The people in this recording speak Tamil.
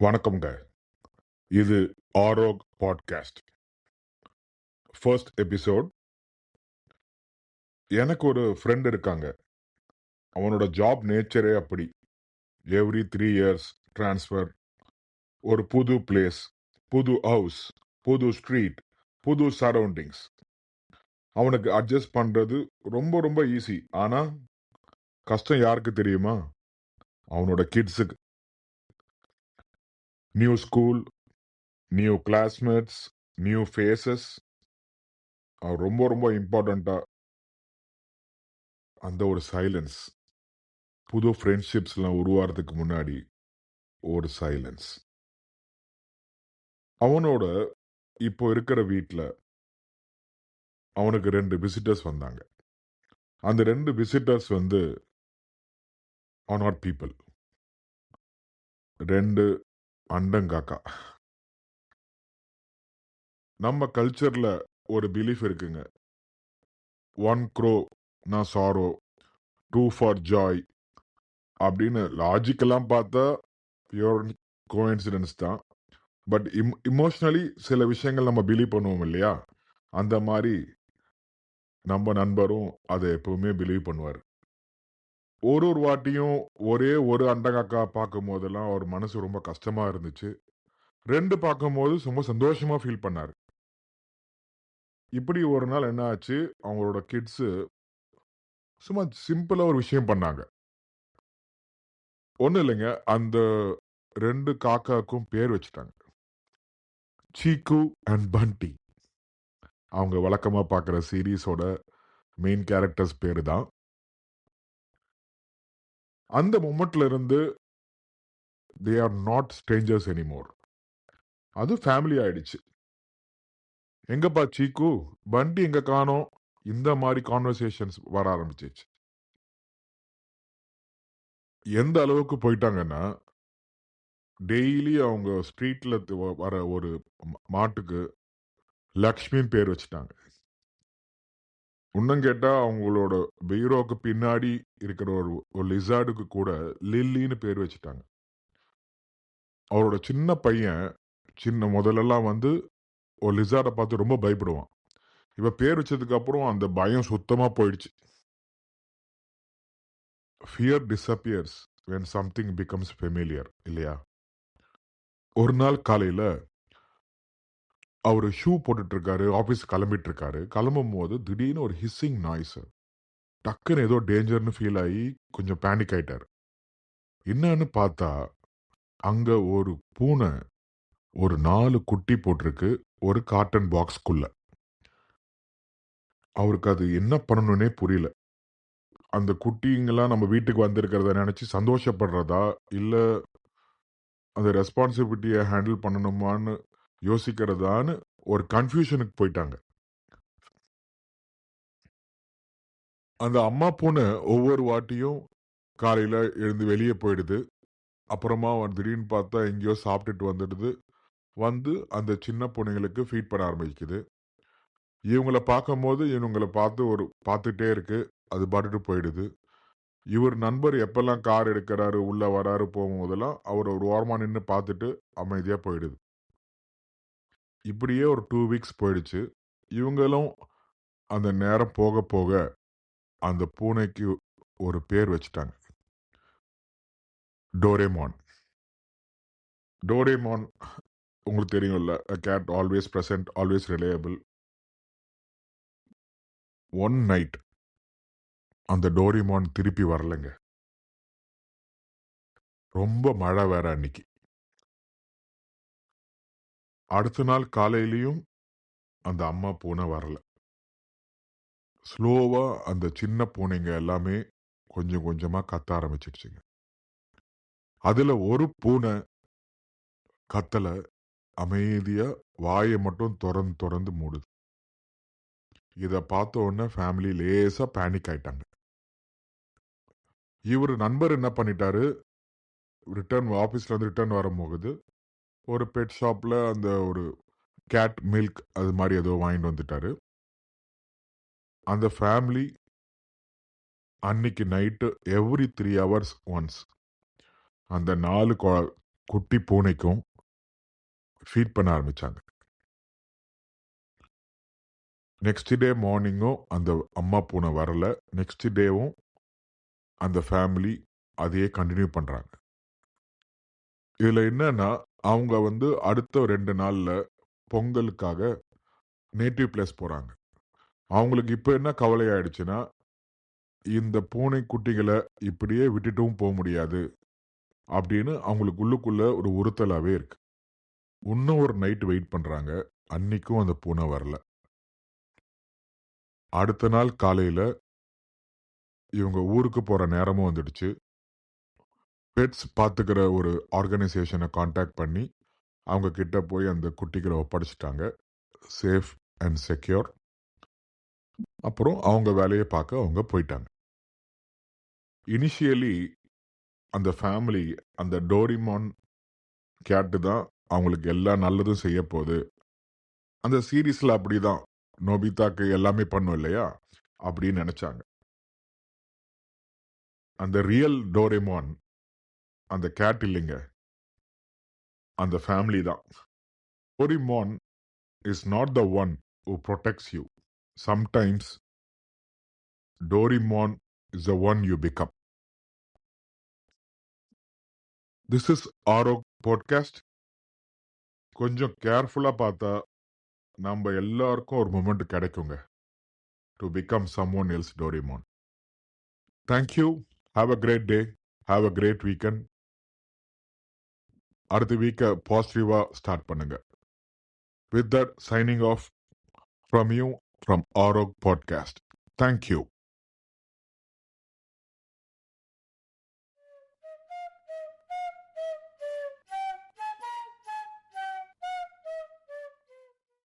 வணக்கம்ங்க. இது ஆரோக் பாட்காஸ்ட். First episode. எனக்கு ஒரு ஃப்ரெண்ட் இருக்காங்க. அவனோட ஜாப் நேச்சரே அப்படி. எவ்ரி 3 இயர்ஸ் ட்ரான்ஸ்ஃபர், ஒரு புது பிளேஸ், புது ஹவுஸ், புது ஸ்ட்ரீட், புது சரௌண்டிங்ஸ். அவனுக்கு அட்ஜஸ்ட் பண்றது ரொம்ப ரொம்ப ஈஸி. ஆனா கஷ்டம் யாருக்கு தெரியுமா? அவனோட கிட்ஸுக்கு. New school, new classmates, new faces. ரொம்ப ரொம்ப இம்பார்ட்டண்டா அந்த ஒரு சைலன்ஸ். புது ஃப்ரெண்ட்ஷிப்ஸ்லாம் உருவாகிறதுக்கு முன்னாடி ஒரு சைலன்ஸ். அவனோட இப்போ இருக்கிற வீட்ல அவனுக்கு 2 விசிட்டர்ஸ் வந்தாங்க. அந்த 2 விசிட்டர்ஸ் ஆர் நாட் பீப்பிள். 2 அண்டங்காக்கா. நம்ம கல்ச்சர்ல ஒரு பிலீஃப் இருக்குங்க. 1 crore நான் சாரோ, 2 ஃபார் ஜாய் அப்படின்னு லாஜிக்கெல்லாம் பார்த்தா பியூர் கோஇன்சிடென்ஸ் தான். பட் இமோஷனலி சில விஷயங்கள் நம்ம பிலீவ் பண்ணுவோம் இல்லையா? அந்த மாரி நம்ம நண்பரும் அதை எப்பவுமே பிலீவ் பண்ணுவாரு. ஒரு ஒரு வாட்டியும் ஒரே ஒரு அண்டங்காக்கா பார்க்கும் போதெல்லாம் அவர் மனசு ரொம்ப கஷ்டமா இருந்துச்சு. 2 பார்க்கும்போது ரொம்ப சந்தோஷமா ஃபீல் பண்ணாரு. இப்படி ஒரு நாள் என்ன ஆச்சு, அவங்களோட கிட்ஸு சும்மா சிம்பிளா ஒரு விஷயம் பண்ணாங்க. ஒண்ணும் இல்லைங்க. அந்த 2 காக்காக்கும் பேர் வச்சுட்டாங்க. சீக்கு அண்ட் பண்டி. அவங்க வழக்கமா பார்க்குற சீரிஸோட மெயின் கேரக்டர்ஸ் பேரு தான். அந்த மொமெண்ட்ல இருந்து they are not strangers anymore. அது ஃபேமிலி ஆயிடுச்சு. எங்கப்பா சீக்கு, பண்டி எங்க காணோம்? இந்த மாரி கான்வர்சேஷன்ஸ் வர ஆரம்பிச்சுச்சு. எந்த அளவுக்கு போயிட்டாங்கன்னா, டெய்லி அவங்க ஸ்ட்ரீட்ல வர ஒரு மாட்டுக்கு லக்ஷ்மின்னு பேர் வச்சுட்டாங்க. இன்னும் கேட்டா அவங்களோட பீரோக்கு பின்னாடி இருக்கிற ஒரு லிசார்டுக்கு கூட லில்லின்னு பேர் வச்சுட்டாங்க. அவரோட சின்ன பையன் முதல்லலாம் ஒரு லிசார்ட பார்த்து ரொம்ப பயப்படுவான். இப்ப பேர் வச்சதுக்கு அப்புறம் அந்த பயம் சுத்தமா போயிடுச்சு. Fear disappears when something becomes familiar இல்லையா? ஒரு நாள் காலையில அவரு ஷூ போட்டுட்டு இருக்காரு. ஆபீஸ் கிளம்பிட்டு இருக்காரு. கிளம்பும்போது திடீர்னு ஒரு ஹிஸ்ஸிங் நாய்ஸ். டக்குன்னு ஏதோ டேஞ்சர்ன்னு ஃபீல் ஆயி கொஞ்சம் பேனிக் ஆயிட்டாரு. என்னன்னு பார்த்தா, அங்க ஒரு பூனை ஒரு 4 குட்டி போட்டிருக்கு. ஒரு காட்டன் பாக்ஸ்க்குள்ள. அவருக்கு அது என்ன பண்ணணும்னே புரியல. அந்த குட்டிங்கலாம் நம்ம வீட்டுக்கு வந்திருக்கிறத நினைச்சு சந்தோஷப்படுறதா? இல்ல அந்த ரெஸ்பான்சிபிலிட்டிய ஹேண்டில் பண்ணணுமான்னு யோசிக்கிறதான்னு ஒரு கன்ஃப்யூஷனுக்கு போயிட்டாங்க. அந்த அம்மா பூனை ஒவ்வொரு வாட்டியும் காலையில எழுந்து வெளிய போயிடுது. அப்புறமா திடீர்னு பார்த்தா எங்கேயோ சாப்பிட்டுட்டு வந்துடுது. அந்த சின்ன பூனைங்களுக்கு ஃபீட் பண்ண ஆரம்பிக்குது. இவங்கள பார்க்கும்போது இவங்கள பார்த்துட்டே இருக்கு. அது பாட்டுட்டு போயிடுது. இவர் நண்பர் எப்பல்லாம் கார் எடுக்கிறாரு, உள்ள வராரு போகும்போதெல்லாம் அவர் ஒரு ஓரமா நின்னு பார்த்துட்டு அமைதியா போயிடுது. இப்படியே ஒரு 2 வீக்ஸ் போயிடுச்சு. இவங்களும் அந்த நேரம் போக போக அந்த பூனைக்கு ஒரு பேர் வச்சுட்டாங்க. டோரேமான். டோரேமான் உங்களுக்கு தெரியும்ல. a cat always present, always reliable. One night அந்த டோரேமான் திருப்பி வரலங்க. ரொம்ப மழை வேற அன்னைக்கு. அடுத்த நாள் காலையிலயும் அந்த அம்மா பூனை வரல. ஸ்லோவா அந்த சின்ன பூனைங்க எல்லாமே கொஞ்சம் கொஞ்சமா கத்த ஆரம்பிச்சிடுச்சுங்க. அதுல ஒரு பூனை கத்தல. அமைதியா வாய மட்டும் தொறந்து தொறந்து மூடுது. இத பார்த்த உடனே ஃபேமிலி லேசா பேனிக் ஆயிட்டாங்க. இவரு நண்பர் என்ன பண்ணிட்டாரு, ஆபீஸ்ல ரிட்டர்ன் வரும்போது ஒரு பெட் ஷாப்ல அந்த ஒரு கேட் மில்க் அது மாரி ஏதோ வாங்கிட்டு வந்துட்டாரு. அந்த ஃபேமிலி அன்னைக்கு நைட்டு எவ்ரி 3 ஹவர்ஸ் ஒன்ஸ் அந்த 4 குட்டி பூனைக்கும் ஃபீட் பண்ண ஆரம்பிச்சாங்க. நெக்ஸ்ட் டே மார்னிங்கும் அந்த அம்மா பூனை வரல. நெக்ஸ்ட் டேவும் அந்த ஃபேமிலி அதையே கண்டினியூ பண்றாங்க. இதுல என்னன்னா, அவங்க வந்து அடுத்த 2 நாள்ல பொங்கலுக்காக நேட்டிவ் பிளேஸ் போறாங்க. அவங்களுக்கு இப்ப என்ன கவலை ஆயிடுச்சுன்னா, இந்த பூனை குட்டிகள இப்படியே விட்டுட்டும் போ முடியாது அப்படின்னு அவங்களுக்கு உள்ளுக்குள்ள ஒரு உறுத்தலாவே இருக்கு. இன்னும் ஒரு நைட் வெயிட் பண்றாங்க. அன்னைக்கும் அந்த பூனை வரல. அடுத்த நாள் காலையில இவங்க ஊருக்கு போற நேரமும் வந்துடுச்சு. பெட்ஸ் பாத்துக்கிற ஒரு ஆர்கனைசேஷனை கான்டாக்ட் பண்ணி அவங்க கிட்ட போய் அந்த குட்டிகளை ஒப்படைச்சிட்டாங்க. Safe and secure. அப்புறம் அவங்க வேலையை பார்க்க அவங்க போயிட்டாங்க. இனிஷியலி அந்த ஃபேமிலி அந்த டோரிமான் கேட்டு தான் அவங்களுக்கு எல்லா நல்லதும் செய்ய போகுது. அந்த சீரீஸ்ல அப்படிதான் நோபிதாக்கு எல்லாமே பண்ணும் இல்லையா, அப்படின்னு நினைச்சாங்க. அந்த ரியல் டோரிமான் அந்த கேட் இல்லைங்க, அந்த ஃபேமிலி தான். Doraemon is not the one who protects you. Sometimes Doraemon is the one you become. This is Arog Podcast. கொஞ்சம் கேர்ஃபுல்லா பார்த்தா நம்ம எல்லாருக்கும் ஒரு மொமெண்ட் கிடைக்குங்க. To become someone else Doraemon. Thank you. Have a great day. Have a great weekend. அடுத்த வீக்கை பாசிட்டிவா ஸ்டார்ட் பண்ணுங்க. With that, signing off from you from Arog Podcast. Thank you.